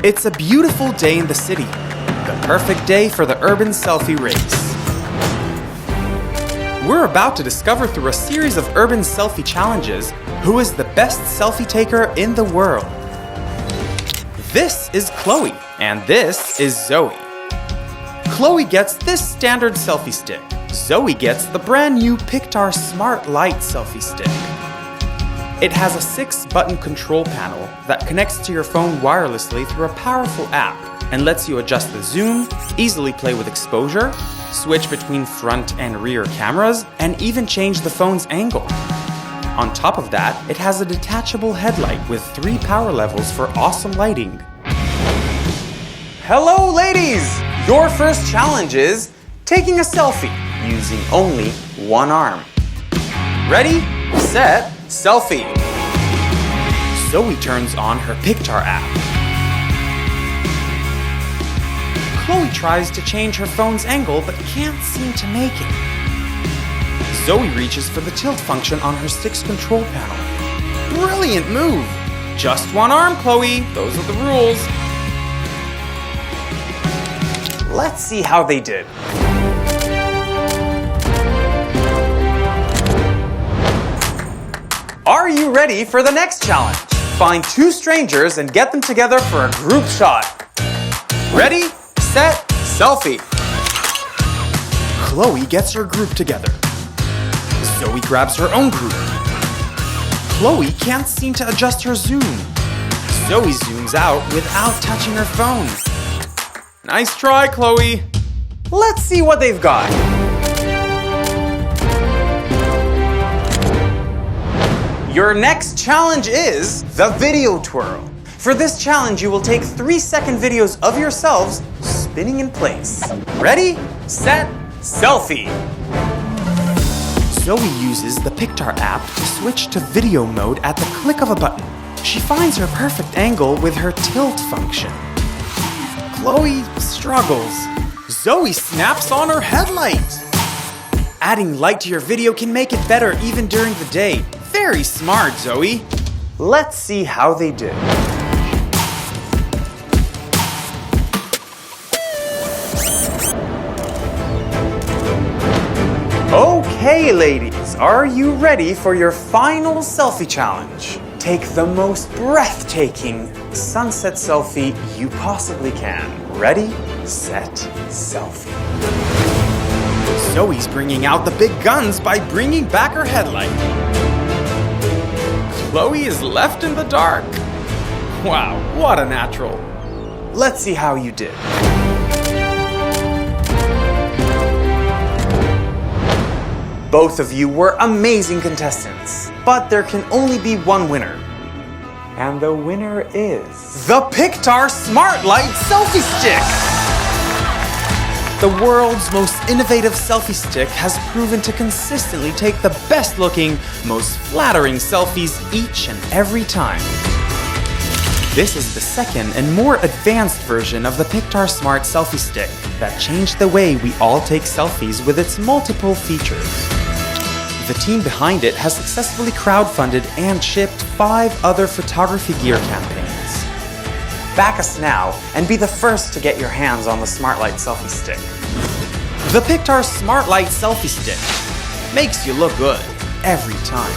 It's a beautiful day in the city. The perfect day for the urban selfie race. We're about to discover through a series of urban selfie challenges who is the best selfie taker in the world. This is Chloe, and this is Zoe. Chloe gets this standard selfie stick. Zoe gets the brand new Pictar Smart-Light Selfie Stick. It has a 6-button control panel that connects to your phone wirelessly through a powerful app and lets you adjust the zoom, easily play with exposure, switch between front and rear cameras, and even change the phone's angle. On top of that, it has a detachable headlight with 3 power levels for awesome lighting. Hello ladies! Your first challenge is taking a selfie using only one arm. Ready, set, selfie. Zoe turns on her Pictar app. Chloe tries to change her phone's angle but can't seem to make it. Zoe reaches for the tilt function on her stick's control panel. Brilliant move! Just one arm, Chloe. Those are the rules. Let's see how they did. Are you ready for the next challenge? Find 2 strangers and get them together for a group shot. Ready, set, selfie. Chloe gets her group together. Zoe grabs her own group. Chloe can't seem to adjust her zoom. Zoe zooms out without touching her phone. Nice try, Chloe. Let's see what they've got. Your next challenge is the video twirl. For this challenge, you will take 3-second videos of yourselves spinning in place. Ready, set, selfie. Zoe uses the Pictar app to switch to video mode at the click of a button. She finds her perfect angle with her tilt function. Chloe struggles. Zoe snaps on her headlight. Adding light to your video can make it better even during the day. Very smart, Zoe. Let's see how they did. Okay, ladies, are you ready for your final selfie challenge? Take the most breathtaking sunset selfie you possibly can. Ready, set, selfie. Zoe's bringing out the big guns by bringing back her headlight. Chloe is left in the dark. Wow, what a natural. Let's see how you did. Both of you were amazing contestants, but there can only be one winner. And the winner is the Pictar Smart-Light Selfie Stick! The world's most innovative selfie stick has proven to consistently take the best-looking, most flattering selfies each and every time. This is the second and more advanced version of the Pictar Smart Selfie Stick that changed the way we all take selfies with its multiple features. The team behind it has successfully crowdfunded and shipped 5 other photography gear campaigns. Back us now and be the first to get your hands on the Smart-Light Selfie Stick. The Pictar Smart-Light Selfie Stick makes you look good every time.